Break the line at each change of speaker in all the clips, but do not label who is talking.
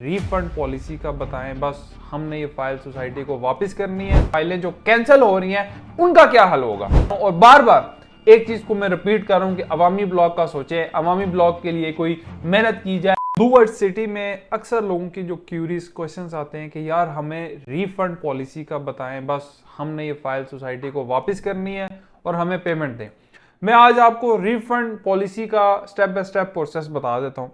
Refund policy का बताएं। बस हमने ये फाइल सोसाइटी को वापस करनी है। फाइलें जो कैंसिल हो रही हैं उनका क्या हल होगा। और बार बार एक चीज को मैं रिपीट कर रहा हूं कि अवामी ब्लॉक का सोचें, अवामी ब्लॉक के लिए कोई मेहनत की जाए। ब्लू वर्ल्ड सिटी में अक्सर लोगों की जो क्यूरियस क्वेश्चंस आते हैं कि यार हमें रिफंड पॉलिसी का बताएं। बस हमने ये फाइल सोसाइटी को वापस करनी है और हमें पेमेंट दें। मैं आज आपको रिफंड पॉलिसी का स्टेप बाय स्टेप प्रोसेस बता देता हूं।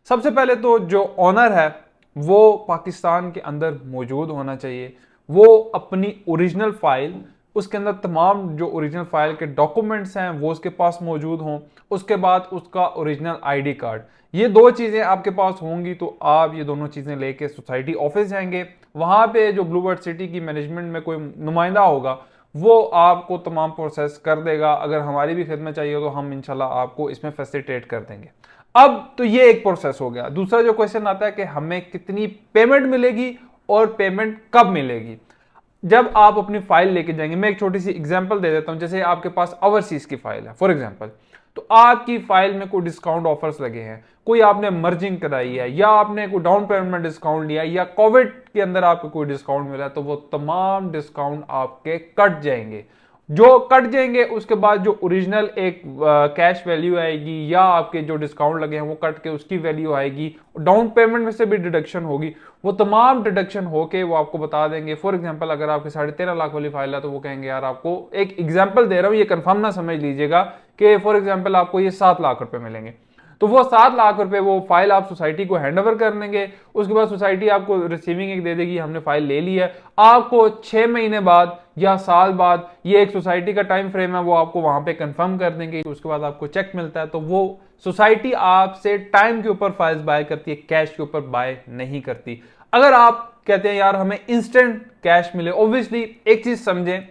सबसे पहले तो जो ऑनर है वो पाकिस्तान के अंदर मौजूद होना चाहिए। वो अपनी ओरिजिनल फाइल, उसके अंदर तमाम जो ओरिजिनल फाइल के डॉक्यूमेंट्स हैं वो उसके पास मौजूद हों। उसके बाद उसका ओरिजिनल आईडी कार्ड, ये दो चीज़ें आपके पास होंगी तो आप ये दोनों चीज़ें लेके सोसाइटी ऑफिस जाएंगे। वहाँ पे जो ब्लू वर्ल्ड सिटी की मैनेजमेंट में कोई नुमाइंदा होगा वो आपको तमाम प्रोसेस कर देगा। अगर हमारी भी खिदमत चाहिए तो हम इंशाल्लाह आपको इसमें फैसिलिटेट कर देंगे। अब तो ये एक प्रोसेस हो गया। दूसरा जो क्वेश्चन आता है कि हमें कितनी पेमेंट मिलेगी और पेमेंट कब मिलेगी। जब आप अपनी फाइल लेके जाएंगे, मैं एक छोटी सी एग्जांपल दे देता हूं। जैसे आपके पास ओवरसीज की फाइल है फॉर एग्जांपल, तो आपकी फाइल में कोई डिस्काउंट ऑफर्स लगे हैं, कोई आपने मर्जिंग कराई है या आपने कोई डाउन पेमेंट में डिस्काउंट लिया या कोविड के अंदर आपको कोई डिस्काउंट मिला, तो वो तमाम डिस्काउंट आपके कट जाएंगे। जो कट जाएंगे उसके बाद जो ओरिजिनल एक कैश वैल्यू आएगी या आपके जो डिस्काउंट लगे हैं वो कट के उसकी वैल्यू आएगी। डाउन पेमेंट में से भी डिडक्शन होगी। वो तमाम डिडक्शन होके वो आपको बता देंगे। फॉर एग्जांपल अगर आपके 13.5 लाख वाली फाइल है तो वो कहेंगे यार आपको, एक एग्जांपल दे रहा हूं, ये कंफर्म ना समझ लीजिएगा कि फॉर एग्जांपल आपको ये 7 लाख रुपए मिलेंगे। तो वो 7 लाख रुपए वो फाइल आप सोसाइटी को हैंड ओवर कर देंगे। उसके बाद सोसाइटी आपको रिसीविंग एक दे देगी, हमने फाइल ले ली है। आपको 6 महीने बाद या साल बाद, ये एक सोसाइटी का टाइम फ्रेम है, वो आपको वहां पे कंफर्म कर देंगे। उसके बाद आपको चेक मिलता है। तो वो सोसाइटी आपसे टाइम के ऊपर फाइल्स बाय करती है, कैश के ऊपर बाय नहीं करती। अगर आप कहते हैं यार हमें इंस्टेंट कैश मिले, ऑब्वियसली एक चीज समझें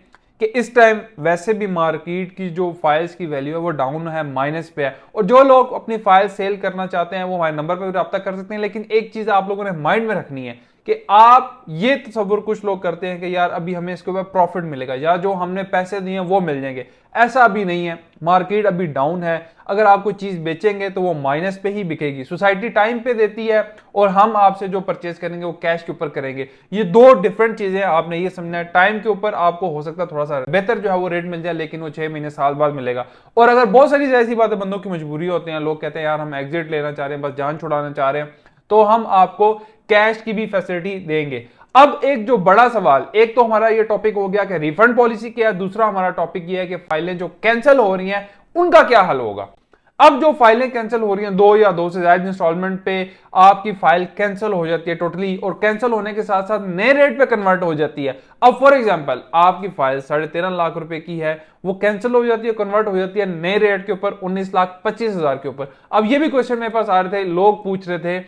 कि इस टाइम वैसे भी मार्केट की जो फाइल्स की वैल्यू है वो डाउन है, माइनस पे है। और जो लोग अपनी फाइल सेल करना चाहते हैं वो हमारे नंबर पर भी रब्ता कर सकते हैं। लेकिन एक चीज आप लोगों ने माइंड में रखनी है कि आप ये तसव्वुर कुछ लोग करते हैं कि यार अभी हमें इसके ऊपर प्रॉफिट मिलेगा या जो हमने पैसे दिए वो मिल जाएंगे। ऐसा अभी नहीं है। मार्केट अभी डाउन है। अगर आप कोई चीज बेचेंगे तो वो माइनस पे ही बिकेगी। सोसाइटी टाइम पे देती है और हम आपसे जो परचेज करेंगे वो कैश के ऊपर करेंगे। ये दो डिफरेंट चीजें आपने ये समझना है। टाइम के ऊपर आपको हो सकता है थोड़ा सा बेहतर जो है वो रेट मिल जाए, लेकिन वो 6 महीने साल बाद मिलेगा। और अगर बहुत सारी ऐसी बातें, बंदों की मजबूरी होती है, लोग कहते हैं यार हम एग्जिट लेना चाह रहे हैं, बस जान छुड़ाना चाह रहे हैं, तो हम आपको कैश की भी फैसिलिटी देंगे। अब एक जो बड़ा सवाल, एक तो हमारा ये टॉपिक हो गया कि रिफंड पॉलिसी क्या है, दूसरा हमारा टॉपिक ये है कि फाइलें जो कैंसिल हो रही हैं उनका क्या हल होगा। अब जो फाइलें कैंसिल हो रही हैं, 2 या 2 से ज्यादा इंस्टॉलमेंट पे आपकी फाइल कैंसिल हो जाती है टोटली, और कैंसिल होने के साथ साथ नए रेट पे कन्वर्ट हो जाती है। अब फॉर एग्जांपल आपकी फाइल 13.5 लाख रुपए की है, वो कैंसिल हो जाती है, कन्वर्ट हो जाती है नए रेट के ऊपर 19,25,000 के ऊपर। अब ये भी क्वेश्चन मेरे पास आ रहे थे, लोग पूछ रहे थे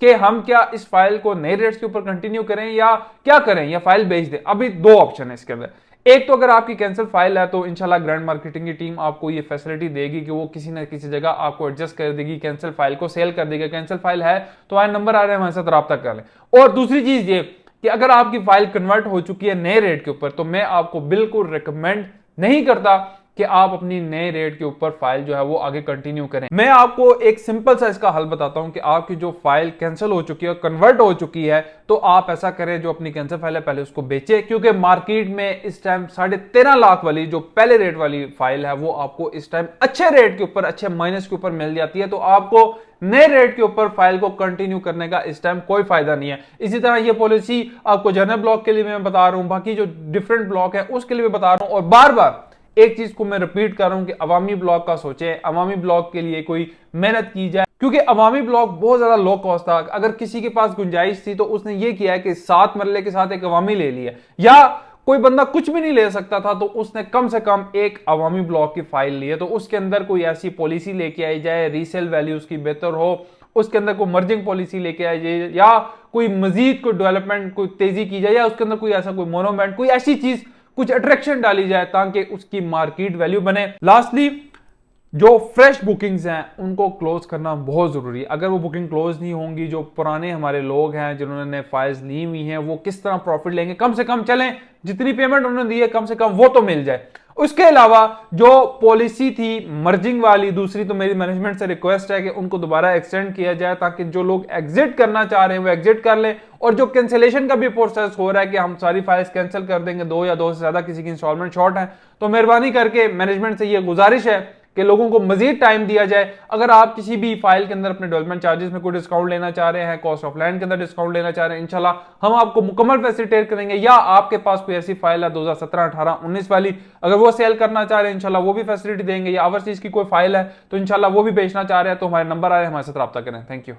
कि हम क्या इस फाइल को नए रेट्स के ऊपर कंटिन्यू करें या क्या करें, या फाइल बेच दें। अभी 2 ऑप्शन है इसके अंदर। एक तो अगर आपकी कैंसिल फाइल है तो इंशाल्लाह ग्रैंड मार्केटिंग की टीम आपको ये फैसिलिटी देगी कि वो किसी ना किसी जगह आपको एडजस्ट कर देगी, कैंसिल फाइल को सेल कर देगी। कैंसिल फाइल है तो हमारे नंबर आ रहे हैं, हमारे साथ रब्ता कर लें। और दूसरी चीज ये कि अगर आपकी फाइल कन्वर्ट हो चुकी है नए रेट के ऊपर, तो मैं आपको बिल्कुल रिकमेंड नहीं करता कि आप अपनी नए रेट के ऊपर फाइल जो है वो आगे कंटिन्यू करें। मैं आपको एक सिंपल सा इसका हल बताता हूं कि आपकी जो फाइल कैंसिल हो चुकी है, कन्वर्ट हो चुकी है, तो आप ऐसा करें, जो अपनी कैंसिल फाइल है पहले उसको बेचें। क्योंकि मार्केट में इस टाइम 13.5 लाख वाली जो पहले रेट वाली फाइल है वो आपको इस टाइम अच्छे रेट के ऊपर, अच्छे माइनस के ऊपर मिल जाती है। तो आपको नए रेट के ऊपर फाइल को कंटिन्यू करने का इस टाइम कोई फायदा नहीं है। इसी तरह ये पॉलिसी आपको जनरल ब्लॉक के लिए मैं बता रहा हूं, बाकी जो डिफरेंट ब्लॉक है उसके लिए भी बता रहा हूं। और बार बार एक चीज को मैं रिपीट कर रहा हूं कि अवामी ब्लॉक का सोचें, अवामी ब्लॉक के लिए कोई मेहनत की जाए। क्योंकि अवामी ब्लॉक बहुत ज्यादा लो कॉस्ट था। अगर किसी के पास गुंजाइश थी तो उसने ये किया है कि 7 मरले के साथ एक अवामी ले लिया, या कोई बंदा कुछ भी नहीं ले सकता था तो उसने कम से कम एक अवामी ब्लॉक की फाइल ली है। तो उसके अंदर कोई ऐसी पॉलिसी लेके आई जाए, रीसेल वैल्यू उसकी बेहतर हो, उसके अंदर कोई मर्जिंग पॉलिसी लेके आई जाए, या कोई मजीद कोई डेवलपमेंट, कोई तेजी की जाए, या उसके अंदर कोई ऐसा कोई मोनोमेंट, कोई ऐसी चीज, कुछ अट्रैक्शन डाली जाए ताकि उसकी मार्केट वैल्यू बने। लास्टली जो फ्रेश बुकिंग्स हैं उनको क्लोज करना बहुत जरूरी है। अगर वो बुकिंग क्लोज नहीं होंगी, जो पुराने हमारे लोग हैं जिन्होंने फाइल्स ली हुई हैं वो किस तरह प्रॉफिट लेंगे। कम से कम चलें, जितनी पेमेंट उन्होंने दी है कम से कम वो तो मिल जाए। उसके अलावा जो पॉलिसी थी मर्जिंग वाली दूसरी, तो मेरी मैनेजमेंट से रिक्वेस्ट है कि उनको दोबारा एक्सटेंड किया जाए ताकि जो लोग एग्जिट करना चाह रहे हैं वो एग्जिट कर लें। और जो कैंसिलेशन का भी प्रोसेस हो रहा है कि हम सारी फाइल्स कैंसिल कर देंगे, 2 या 2 से ज्यादा किसी की इंस्टॉलमेंट शॉर्ट है, तो मेहरबानी करके मैनेजमेंट से ये गुजारिश है कि लोगों को मजीद टाइम दिया जाए। अगर आप किसी भी फाइल के अंदर अपने डेवलपमेंट चार्जेस में कोई डिस्काउंट लेना चाह रहे हैं, कॉस्ट ऑफ लैंड के अंदर डिस्काउंट लेना चाह रहे हैं, इंशाल्लाह हम आपको मुकम्मल फैसिलिटेट करेंगे। या आपके पास कोई ऐसी फाइल है 2017, 18, 19 वाली, अगर वो सेल करना चाह रहे हैं इंशाल्लाह वो भी फैसिलिटी देंगे। या ओवरसीज की कोई फाइल है तो इंशाल्लाह वो भी बेचना चाह रहे हैं तो हमारे नंबर आ रहे हैं, हमारे साथ रब्ता करें। Thank you.